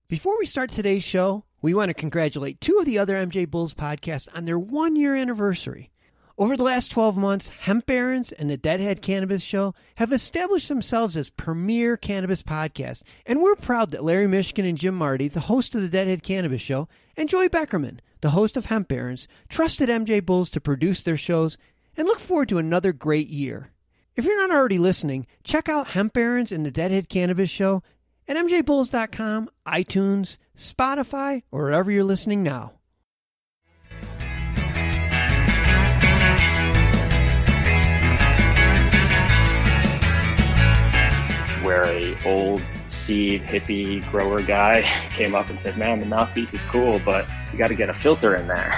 Before we start today's show, we want to congratulate two of the other MJBulls podcasts on their 1-year anniversary. Over the last 12 months, Hemp Barons and the Deadhead Cannabis Show have established themselves as premier cannabis podcasts, and we're proud that Larry Mishkin and Jim Marty, the host of the Deadhead Cannabis Show, and Joy Beckerman, the host of Hemp Barons, trusted MJBulls to produce their shows and look forward to another great year. If you're not already listening, check out Hemp Barons and the Deadhead Cannabis Show at MJBulls.com, iTunes, Spotify, or wherever you're listening now. Where a old seed hippie grower guy came up and said, "Man, the MouthPeace is cool, but you got to get a filter in there."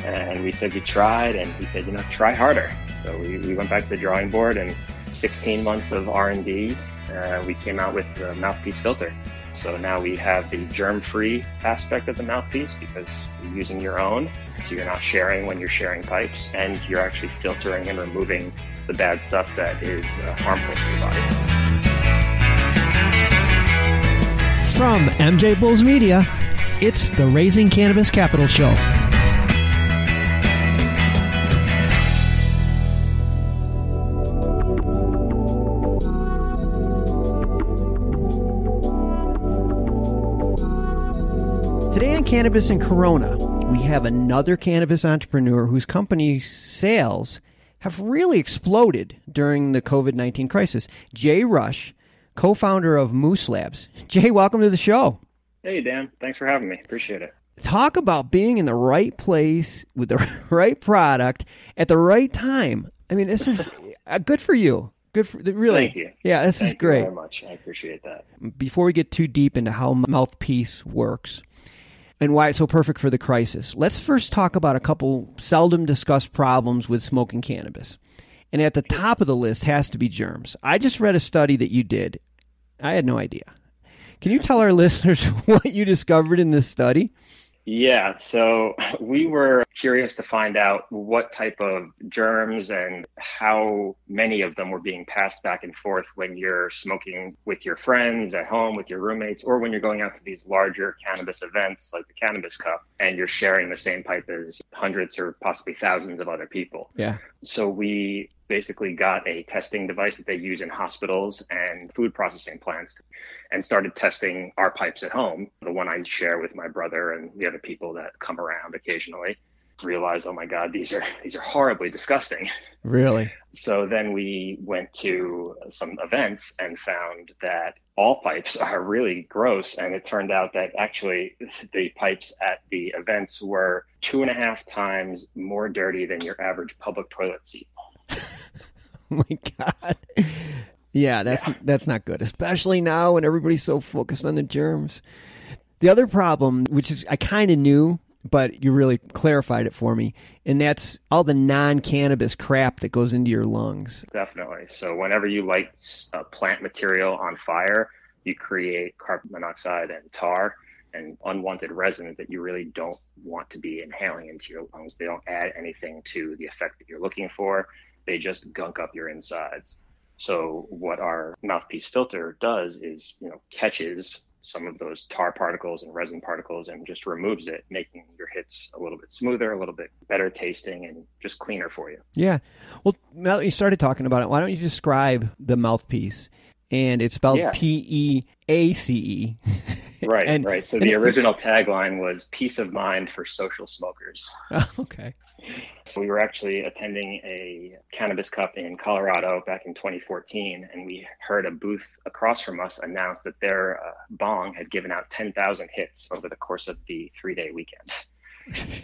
And we said we tried, and he said, try harder. So we went back to the drawing board, and 16 months of R&D, we came out with the MouthPeace filter. So now we have the germ-free aspect of the MouthPeace because you're using your own, so you're not sharing when you're sharing pipes, and you're actually filtering and removing the bad stuff that is harmful to your body. From MJBulls Media, it's the Raising Cannabis Capital Show. Today on Cannabis and Corona, we have another cannabis entrepreneur whose company's sales have really exploded during the COVID-19 crisis. Jay Rush, co-founder of Moose Labs. Jay, welcome to the show. Hey, Dan. Thanks for having me. Appreciate it. Talk about being in the right place with the right product at the right time. I mean, this is good for you. Good for really. Thank you. Yeah, this is great. Thank you very much. I appreciate that. Before we get too deep into how MouthPeace works and why it's so perfect for the crisis, let's first talk about a couple seldom discussed problems with smoking cannabis. And at the top of the list has to be germs. I just read a study that you did. I had no idea. Can you tell our listeners what you discovered in this study? Yeah, so we were curious to find out what type of germs and how many of them were being passed back and forth when you're smoking with your friends at home, with your roommates, or when you're going out to these larger cannabis events like the Cannabis Cup and you're sharing the same pipe as hundreds or possibly thousands of other people. Yeah. So we basically got a testing device that they use in hospitals and food processing plants and started testing our pipes at home. The one I share with my brother and the other people that come around occasionally realized, oh my God, these are horribly disgusting. Really? So then we went to some events and found that all pipes are really gross. And it turned out that actually the pipes at the events were 2.5 times more dirty than your average public toilet seat. Oh my God. Yeah, that's not good, especially now when everybody's so focused on the germs. The other problem, which is I kind of knew, but you really clarified it for me, and that's all the non-cannabis crap that goes into your lungs. Definitely. So whenever you light plant material on fire, you create carbon monoxide and tar and unwanted resins that you really don't want to be inhaling into your lungs. They don't add anything to the effect that you're looking for. They just gunk up your insides. So what our MouthPeace filter does is, catches some of those tar particles and resin particles and just removes it, making your hits a little bit smoother, a little bit better tasting, and just cleaner for you. Yeah. Well, now that you started talking about it, why don't you describe the MouthPeace? And it's spelled P-E-A-C-E. Right, right. So the original tagline was "Peace of Mind for Social Smokers." Oh, okay. So we were actually attending a Cannabis Cup in Colorado back in 2014, and we heard a booth across from us announce that their bong had given out 10,000 hits over the course of the 3-day weekend.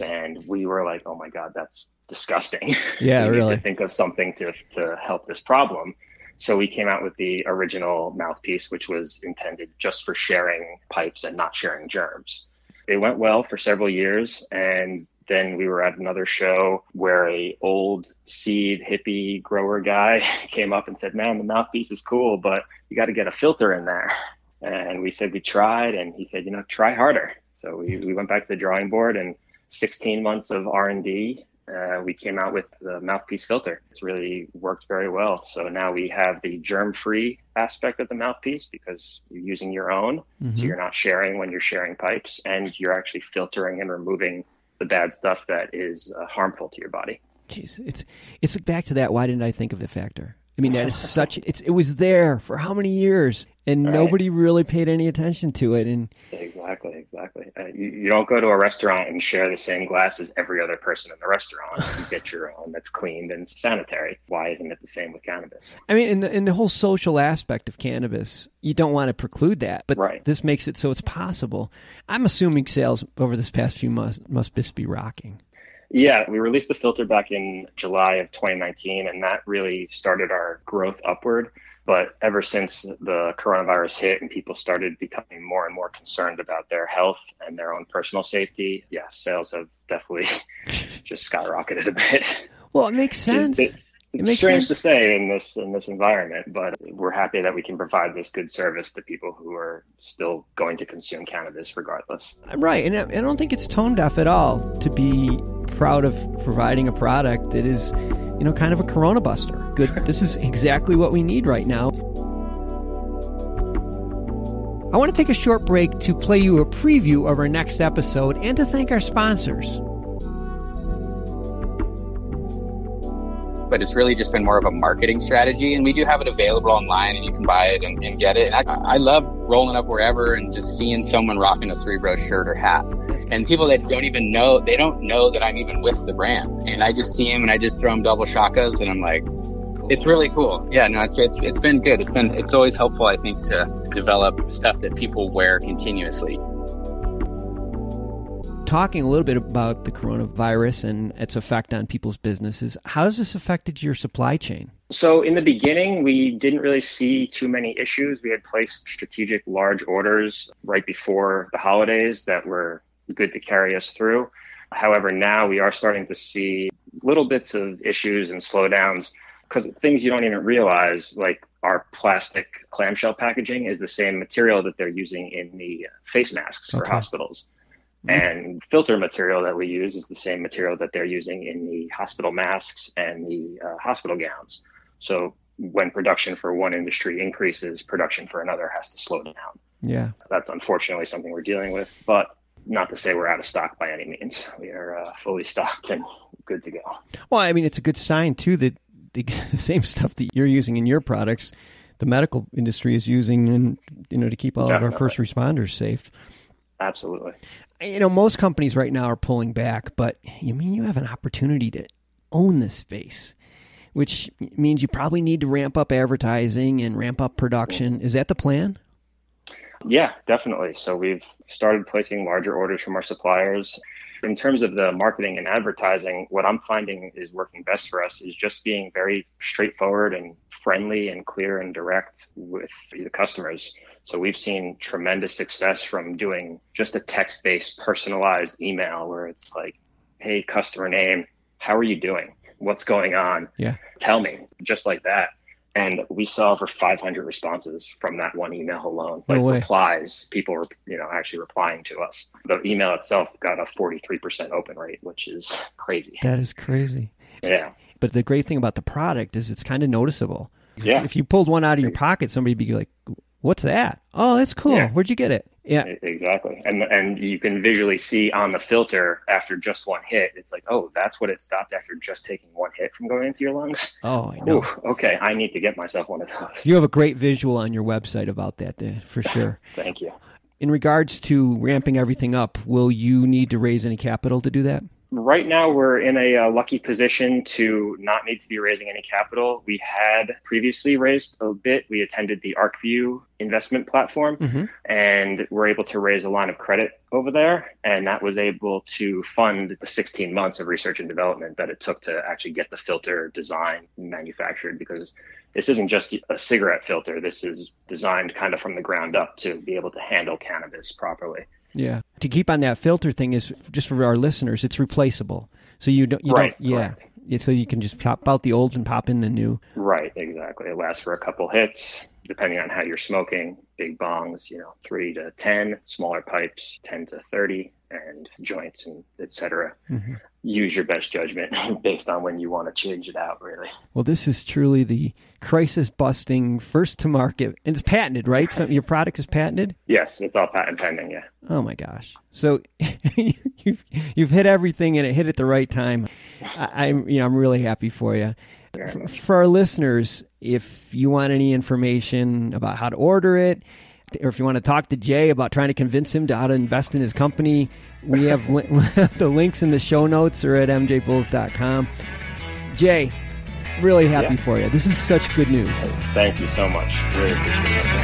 And we were like, oh my God, that's disgusting. Yeah, we really. need to think of something to help this problem. So we came out with the original MouthPeace, which was intended just for sharing pipes and not sharing germs. It went well for several years, and then we were at another show where a old seed hippie grower guy came up and said, "Man, the MouthPeace is cool, but you got to get a filter in there." And we said we tried, and he said, try harder. So we went back to the drawing board, and 16 months of R&D, we came out with the MouthPeace filter. It's really worked very well. So now we have the germ-free aspect of the MouthPeace because you're using your own. So you're not sharing when you're sharing pipes, and you're actually filtering and removing the bad stuff that is harmful to your body. Jeez, it's back to that. Why didn't I think of the factor? I mean, that is such. It was there for how many years, and nobody really paid any attention to it. And exactly. You don't go to a restaurant and share the same glass as every other person in the restaurant. You get your own that's cleaned and sanitary. Why isn't it the same with cannabis? I mean, in the whole social aspect of cannabis, you don't want to preclude that, but this makes it so it's possible. I'm assuming sales over this past few months must just be rocking. Yeah, we released the filter back in July of 2019, and that really started our growth upward. But ever since the coronavirus hit and people started becoming more and more concerned about their health and their own personal safety, sales have definitely just skyrocketed a bit. Well, it makes sense. It's strange to say in this environment, but we're happy that we can provide this good service to people who are still going to consume cannabis regardless. Right, and I don't think it's tone deaf at all to be proud of providing a product that is, kind of a corona buster. Good. This is exactly what we need right now. I want to take a short break to play you a preview of our next episode and to thank our sponsors. But it's really just been more of a marketing strategy. And we do have it available online, and you can buy it and get it. And I love rolling up wherever and just seeing someone rocking a Three Bros shirt or hat. And people that don't even know, they don't know that I'm even with the brand. And I just see them and I just throw them double shakas, and I'm like, it's really cool. Yeah, no, it's been good. It's always helpful, I think, to develop stuff that people wear continuously. Talking a little bit about the coronavirus and its effect on people's businesses, how has this affected your supply chain? So in the beginning, we didn't really see too many issues. We had placed strategic large orders right before the holidays that were good to carry us through. However, now we are starting to see little bits of issues and slowdowns because things you don't even realize, like our plastic clamshell packaging is the same material that they're using in the face masks for hospitals. And filter material that we use is the same material that they're using in the hospital masks and the hospital gowns. So when production for one industry increases, production for another has to slow down. Yeah. That's unfortunately something we're dealing with, but not to say we're out of stock by any means. We are fully stocked and good to go. Well, I mean, it's a good sign, too, that the same stuff that you're using in your products, the medical industry is using to keep all of our first responders safe. Absolutely. Most companies right now are pulling back, but you have an opportunity to own this space, which means you probably need to ramp up advertising and ramp up production. Is that the plan? Yeah, definitely. So we've started placing larger orders from our suppliers. In terms of the marketing and advertising, what I'm finding is working best for us is just being very straightforward and friendly and clear and direct with the customers. So we've seen tremendous success from doing just a text-based personalized email where it's like, hey, customer name, how are you doing? What's going on? Yeah. Tell me, just like that. And we saw over 500 responses from that one email alone, replies, people were, actually replying to us. The email itself got a 43% open rate, which is crazy. That is crazy. Yeah. But the great thing about the product is it's kind of noticeable. Yeah. If you pulled one out of your pocket, somebody'd be like, what's that? Oh, that's cool. Yeah. Where'd you get it? Yeah, exactly. And you can visually see on the filter after just one hit, it's like, oh, that's what it stopped after just taking one hit from going into your lungs. Oh, I know. Ooh, okay, I need to get myself one of those. You have a great visual on your website about that, for sure. Thank you. In regards to ramping everything up, will you need to raise any capital to do that? Right now, we're in a lucky position to not need to be raising any capital. We had previously raised a bit. We attended the ArcView investment platform, and we're able to raise a line of credit over there. And that was able to fund the 16 months of research and development that it took to actually get the filter designed and manufactured, because this isn't just a cigarette filter. This is designed kind of from the ground up to be able to handle cannabis properly. Yeah. To keep on that filter thing is just for our listeners, it's replaceable. So so you can just pop out the old and pop in the new. Right, exactly. It lasts for a couple hits, depending on how you're smoking. big bongs, 3 to 10, smaller pipes, 10 to 30, and joints and etc. Mm-hmm. Use your best judgment based on when you want to change it out, really. Well, this is truly the crisis-busting, first to market, and it's patented, right? So your product is patented? Yes, it's all patent pending, yeah. Oh my gosh! So you've hit everything, and it hit at the right time. I'm really happy for you. For our listeners, if you want any information about how to order it, or if you want to talk to Jay about trying to convince him to how to invest in his company, we have the links in the show notes or at MJBulls.com. Jay, really happy for you. This is such good news. Thank you so much. Really appreciate it.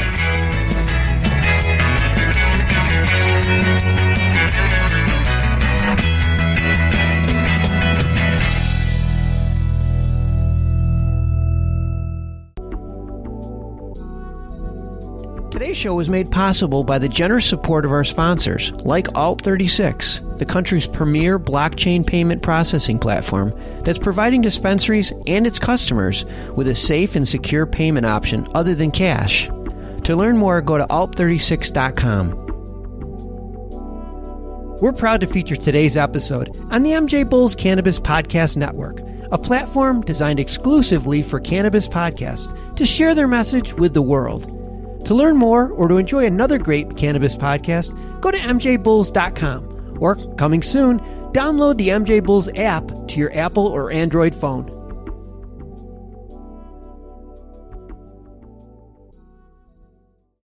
Today's show was made possible by the generous support of our sponsors, like Alt36, the country's premier blockchain payment processing platform that's providing dispensaries and its customers with a safe and secure payment option other than cash. To learn more, go to alt36.com. We're proud to feature today's episode on the MJBulls Cannabis Podcast Network, a platform designed exclusively for cannabis podcasts to share their message with the world. To learn more or to enjoy another great cannabis podcast, go to MJBulls.com or, coming soon, download the MJ Bulls app to your Apple or Android phone.